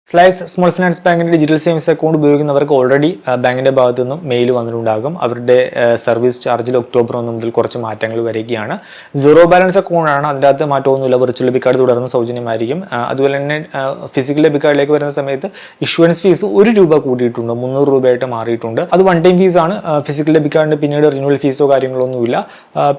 Slice small finance ബാങ്കിന്റെ digital savings account ഉപയോഗിക്കുന്നവർക്ക് already ബാങ്കിന്റെ ഭാഗത്തു നിന്നും മെയിൽ വന്നിട്ടുണ്ടാകും. അവരുടെ സർവീസ് ചാർജിൽ ഒക്ടോബർ 1 മുതൽ കുറച്ച് മാറ്റങ്ങൾ വരികയാണ്. സീറോ ബാലൻസ് അക്കൗണ്ട് ആണ്, അതിൻ്റെ അകത്ത് മാറ്റമൊന്നുമില്ല. വിർച്വൽ ഡെബിറ്റ് കാർഡ് തുടർന്ന് സൗജന്യമായിരിക്കും. അതുപോലെ തന്നെ ഫിസിക്കൽ ഡെബിറ്റ് കാർഡിലേക്ക് വരുന്ന സമയത്ത് ഇഷ്യൂവൻസ് ഫീസ് ₹1 കൂട്ടിയിട്ടുണ്ട്, ₹300 മാറിയിട്ടുണ്ട്. അത് വൺ ടൈം ഫീസാണ്. ഫിസിക്കൽ ഡെബിറ്റ് കാർഡിന് പിന്നീട് റിന്യൂവൽ ഫീസോ കാര്യങ്ങളൊന്നുമില്ല.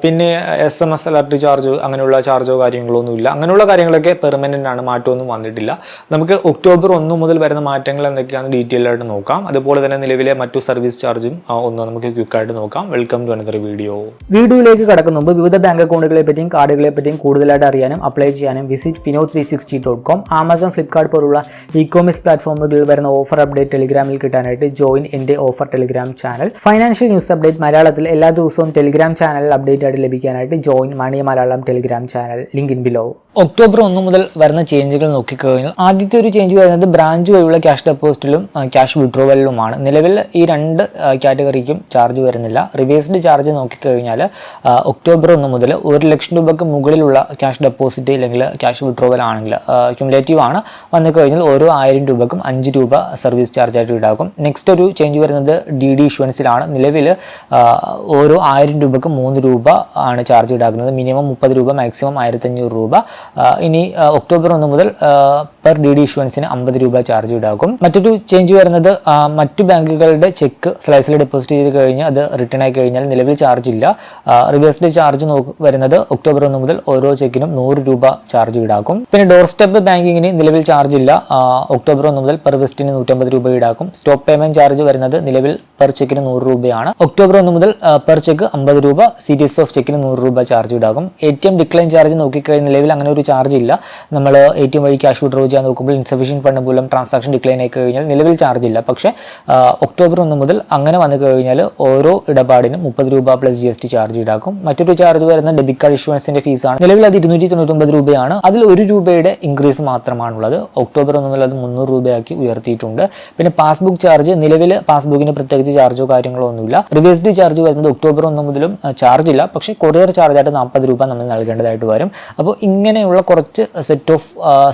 പിന്നെ SMS അലർട്ട് ചാർജ് അങ്ങനെയുള്ള ചാർജോ കാര്യങ്ങളൊന്നുമില്ല. അങ്ങനെയുള്ള കാര്യങ്ങളൊക്കെ പെർമനന്റ് ആണ്, മാറ്റമൊന്നും വന്നിട്ടില്ല. നമുക്ക് ഒക്ടോബർ 1 മുതൽ വരുന്ന മാറ്റങ്ങൾ എന്തൊക്കെയാണെന്ന് ഡീറ്റെയിൽ ആയിട്ട് നോക്കാം. അതുപോലെ തന്നെ നിലവിലെ മറ്റു സർവീസ് ചാർജും ഒന്ന് നമുക്ക് ക്വിക്കായിട്ട് നോക്കാം. Welcome to another video. വീഡിയോയിലേക്ക് കടക്കുന്ന മുമ്പ് വിവിധ ബാങ്ക് അക്കൗണ്ടുകളെ പറ്റിയും കാർഡുകളെ പറ്റിയും കൂടുതലായിട്ട് അറിയാനും അപ്ലൈ ചെയ്യാനും വിസിറ്റ് fino360.com, ആമസോൺ, ഫ്ലിപ്കാർട്ട് പോലുള്ള ഇ-കോമേഴ്സ് പ്ലാറ്റ്ഫോമുകളിൽ വരുന്ന ഓഫർ അപ്ഡേറ്റ് ടെലിഗ്രാമിൽ കിട്ടാനായിട്ട് ജോയിൻ എൻ്റെ offer Telegram channel. Financial news update മലയാളത്തിൽ എല്ലാ ദിവസവും ടെലിഗ്രാം ചാനലിൽ അപ്ഡേറ്റ് ആയിട്ട് ലഭിക്കാനായിട്ട് join Money Malayalam Telegram channel, link in below. October 1 മുതൽ വരുന്ന ചേഞ്ചുകൾ നോക്കിക്കഴിഞ്ഞാൽ ആദ്യത്തെ ഒരു ചേഞ്ച് വരുന്നത് ബ്രാഞ്ച് വഴിയുള്ള ക്യാഷ് ഡെപ്പോസിറ്റിലും ക്യാഷ് വിഡ്രോവലിലുമാണ്. നിലവിൽ ഈ രണ്ട് കാറ്റഗറിക്കും ചാർജ് വരുന്നില്ല. റിവേഴ്സ്ഡ് ചാർജ് നോക്കിക്കഴിഞ്ഞാൽ ഒക്ടോബർ 1 മുതൽ ₹1,00,000 മുകളിലുള്ള ക്യാഷ് ഡെപ്പോസിറ്റ് അല്ലെങ്കിൽ ക്യാഷ് വിഡ്രോവൽ ആണെങ്കിൽ ക്യുമുലേറ്റീവ് ആണ് വന്നു കഴിഞ്ഞാൽ ഓരോ ₹1000 ₹5 സർവീസ് ചാർജ് ആയിട്ട് ഈടാക്കും. നെക്സ്റ്റ് ഒരു ചേഞ്ച് വരുന്നത് DD ഇഷ്യൂവൻസിലാണ്. നിലവിൽ ഓരോ ₹1000 ₹3 ആണ് ചാർജ് ഈടാക്കുന്നത്. Minimum ₹30, maximum ₹1500. ഇനി ഒക്ടോബർ 1 മുതൽ പെർ DD ഇഷ്യൂവൻസിന് ₹50 ചാർജ് ഈടാക്കും. മറ്റൊരു ചേഞ്ച് വരുന്നത് മറ്റു ബാങ്കുകളുടെ ചെക്ക് സ്ലൈസിൽ ഡെപ്പോസിറ്റ് ചെയ്ത് കഴിഞ്ഞാൽ അത് റിട്ടേൺ ആയി കഴിഞ്ഞാൽ നിലവിൽ ചാർജ് ഇല്ല. റിവേഴ്സ്ഡ് ചാർജ് വരുന്നത് ഒക്ടോബർ 1 മുതൽ ഓരോ ചെക്കിനും ₹100 ചാർജ് ഈടാക്കും. പിന്നെ ഡോർ സ്റ്റെപ്പ് ബാങ്കിങ്ങിന് നിലവിൽ ചാർജ് ഇല്ല. ഒക്ടോബർ 1 മുതൽ പെർ വെസ്റ്റിന് ₹150 ഈടാക്കും. സ്റ്റോപ്പ് പേയ്മെന്റ് ചാർജ് വരുന്നത് നിലവിൽ പെർ ചെക്കിന് ₹100 ഒക്ടോബർ 1 മുതൽ പെർ ചെക്ക് ₹50, സീരീസ് ഓഫ് ചെക്കിന് ₹100 ചാർജ് ഈടാക്കും. ATM ഡിക്ലൈൻ ചാർജ് നോക്കിക്കഴിഞ്ഞാൽ നിലവിൽ അങ്ങനെ ഒരു ചാർജ് ഇല്ല. നമ്മൾ ATM വഴി ക്യാഷ് വിഡ്രോ ചെയ്യാൻ നോക്കുമ്പോൾ ഇൻസഫിഷ്യന്റ് ഫണ്ട് മൂലം ട്രാൻസാക്ഷൻ ഡിക്ലൈൻ ആയി കഴിഞ്ഞാൽ നിലവിൽ ചാർജ് ഇല്ല. പക്ഷേ ഒക്ടോബർ 1 മുതൽ അങ്ങനെ വന്നു കഴിഞ്ഞാൽ ഓരോ ഇടപാടിനും ₹30 പ്ലസ് GST ചാർജ് ഈടാക്കും. മറ്റൊരു ചാർജ് വരുന്ന ഡെബിറ്റ് കാർഡ് ഇഷ്യൂവൻസിന്റെ ഫീസാണ്. നിലവിൽ അത് ₹299 അതിൽ ₹1 ഇൻക്രീസ് മാത്രമാണുള്ളത്. ഒക്ടോബർ 1 മുതൽ അത് ₹300 ആക്കി ഉയർത്തിയിട്ടുണ്ട്. പിന്നെ പാസ്ബുക്ക് ചാർജ് നിലവിൽ പാസ്ബുക്കിന് പ്രത്യേകിച്ച് ചാർജോ കാര്യങ്ങളോ ഒന്നുമില്ല. റിവേഴ്സ്ഡ് ചാർജ് വരുന്നത് ഒക്ടോബർ 1 മുതലും ചാർജ് ഇല്ല. പക്ഷേ കൊറിയർ ചാർജായിട്ട് ₹40 നമ്മൾ നൽകേണ്ടതായിട്ട് വരും. അപ്പോൾ ഇങ്ങനെയുള്ള കുറച്ച് സെറ്റ് ഓഫ്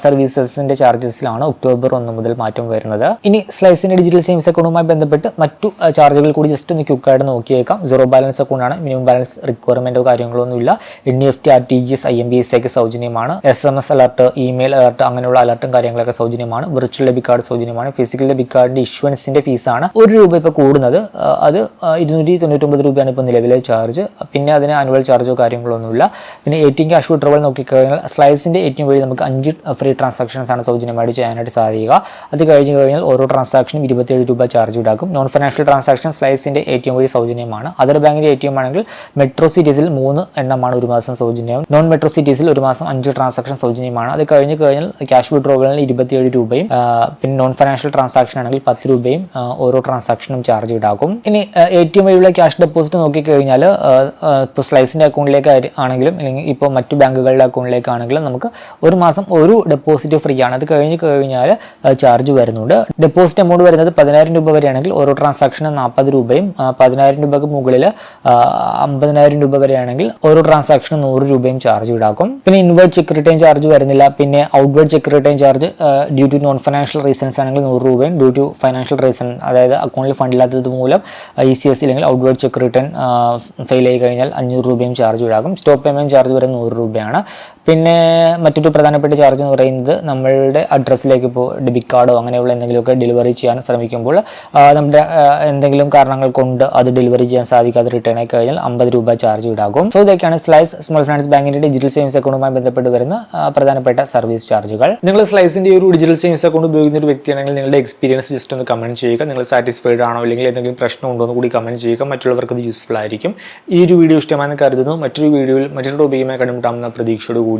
സർവീസസിന്റെ ചാർജസിലാണ് ഒക്ടോബർ 1 മുതൽ മാറ്റം വരുന്നത്. ഇനി സ്ലൈസിന്റെ ഡിജിറ്റൽ സേവിങ്സ് അക്കൗണ്ടുമായി ബന്ധപ്പെട്ട് മറ്റു ചാർജുകൾ കൂടി ജസ്റ്റ് ഒന്ന് ക്വിക്കായിട്ട് നോക്കിയേക്കാം. സീറോ ബാലൻസ് അക്കൗണ്ട് ആണ്, മിനിമം ബാലൻസ് റിക്വയർമെന്റോ കാര്യങ്ങളോ ഒന്നുമില്ല. NEFT, RTGS, IMPS ഒക്കെ സൗജന്യമാണ്. SMS അലർട്ട്, ഇമെയിൽ അലർട്ട് അങ്ങനെയുള്ള അലർട്ടും കാര്യങ്ങളൊക്കെ സൗജന്യമാണ്. വിർച്വൽ ഡെബിറ്റ് കാർഡ് സൗജന്യമാണ്. ഫിസിക്കൽ ഡെബിറ്റ് കാർഡിന്റെ ഇഷ്യൂവൻസിന്റെ ഫീസാണ് ₹1 ഇപ്പോൾ കൂടുന്നത്. അത് ₹299 ഇപ്പോൾ നിലവിലെ ചാർജ്. പിന്നെ അതിന് ആനുവൽ ചാർജോ കാര്യങ്ങളോ ഒന്നുമില്ല. പിന്നെ ATM ക്യാഷ് വിഡ്രോവൽ നോക്കിക്കഴിഞ്ഞാൽ സ്ലൈസിന്റെ ATM വഴി നമുക്ക് 5 ഫ്രീ ട്രാൻസാക്ഷൻസ് ആണ് സൗജന്യമായിട്ട് ചെയ്യാനായിട്ട് സാധിക്കുക. അത് കഴിഞ്ഞ് കഴിഞ്ഞാൽ ഓരോ ട്രാൻസാക്ഷനും ₹27 ചാർജ് ഈടാക്കും. നോൺ ഫിനാൻഷ്യൽ ട്രാൻസാക്ഷൻ സ്ലൈസിന്റെ ATM വഴി സൗജന്യമാണ്. അതർ ബാങ്കിന്റെ ATM ആണെങ്കിൽ മെട്രോ സിറ്റീസിൽ 3 എണ്ണമാണ് ഒരു മാസം സൗജന്യം. നോൺ മെട്രോ സിറ്റീസിൽ ഒരു മാസം 5 ട്രാൻസാക്ഷൻ സൗജന്യമാണ്. അത് കഴിഞ്ഞ് കഴിഞ്ഞാൽ ക്യാഷ് വിഡ്രോവലിന് ₹27, പിന്നെ നോൺ ഫിനാൻഷ്യൽ ട്രാൻസാക്ഷൻ ആണെങ്കിൽ ₹10 ഓരോ ട്രാൻസാക്ഷനും ചാർജ് ഈടാക്കും. ഇനി ATM വഴിയുള്ള ക്യാഷ് ഡെപ്പോസിറ്റ് നോക്കിക്കഴിഞ്ഞാൽ ഇപ്പോൾ സ്ലൈസിന്റെ അക്കൗണ്ടിലേക്ക് ആണെങ്കിലും അല്ലെങ്കിൽ ഇപ്പോൾ മറ്റു ബാങ്കുകളുടെ അക്കൗണ്ടിലേക്കാണെങ്കിലും നമുക്ക് ഒരു മാസം ഒരു ഡെപ്പോസിറ്റ് ഫ്രീ ആണ്. അത് കഴിഞ്ഞ് കഴിഞ്ഞാൽ ചാർജ് വരുന്നുണ്ട്. ഡെപ്പോസിറ്റ് എമൗണ്ട് വരുന്നത് ₹10,000 വരെയാണെങ്കിൽ ഓരോ ട്രാൻസാക്ഷനും ₹40, ₹10,000 മുകളിൽ ₹50,000 വരെയാണെങ്കിൽ ഓരോ ട്രാൻസാക്ഷനും ₹100 ചാർജ് ഈടാക്കും. പിന്നെ ഇൻവേർഡ് ചെക്ക് റിട്ടേൺ ചാർജ് വരുന്നില്ല. പിന്നെ outward cheque return charge due to non financial reasons ആണെങ്കിൽ ₹100, ഡ്യൂ ടു ഫൈനാൻഷ്യൽ റീസൺ അതായത് അക്കൗണ്ടിൽ ഫണ്ടില്ലാത്തത് മൂലം ECS അല്ലെങ്കിൽ ഔട്ട്വേർഡ് ചെക്ക് റിട്ടേൺ ഫെയിൽ ആയി കഴിഞ്ഞാൽ ₹500 ചാർജ് ഈടാക്കും. സ്റ്റോപ്പ് പേയ്മെന്റ് ചാർജ് വരുന്നത് ₹100. പിന്നെ മറ്റൊരു പ്രധാനപ്പെട്ട ചാർജ് എന്ന് പറയുന്നത് നമ്മളുടെ അഡ്രസ്സിലേക്ക് ഇപ്പോൾ ഡെബിറ്റ് കാർഡോ അങ്ങനെയുള്ള എന്തെങ്കിലുമൊക്കെ ഡെലിവറി ചെയ്യാൻ ശ്രമിക്കുമ്പോൾ നമ്മുടെ എന്തെങ്കിലും കാരണങ്ങൾ കൊണ്ട് അത് ഡെലിവറി ചെയ്യാൻ സാധിക്കാതെ റിട്ടേൺ ആയി കഴിഞ്ഞാൽ ₹50 ചാർജ് ഈടാകും. സോ ഇതൊക്കെയാണ് സ്ലൈസ് സ്മോൾ ഫിനാൻസ് ബാങ്കിന്റെ ഡിജിറ്റൽ സേവിങ്സ് അക്കൗണ്ടുമായി ബന്ധപ്പെട്ട് വരുന്ന പ്രധാനപ്പെട്ട സർവീസ് ചാർജുകൾ. നിങ്ങൾ സ്ലൈസിന്റെ ഒരു ഡിജിറ്റൽ സേവിങ്സ് അക്കൗണ്ട് ഉപയോഗിക്കുന്ന ഒരു വ്യക്തിയാണെങ്കിൽ നിങ്ങളുടെ എക്സ്പീരിയൻസ് ജസ്റ്റ് ഒന്ന് കമന്റ് ചെയ്യുക. നിങ്ങൾ സാറ്റിസ്ഫൈഡ് ആണോ അല്ലെങ്കിൽ എന്തെങ്കിലും പ്രശ്നം ഉണ്ടോ എന്ന് കൂടി കമന്റ് ചെയ്യുക. മറ്റുള്ളവർക്ക് അത് യൂസ്ഫുൾ ആയിരിക്കും. ഈ ഒരു വീഡിയോ ഇഷ്ടമാണെന്ന് കരുതുന്നു. മറ്റൊരു വീഡിയോയിൽ മറ്റൊരു ടോപ്പിക്കുമായി കണ്ടുമുട്ടാമെന്ന പ്രതീക്ഷയോടുകൂടി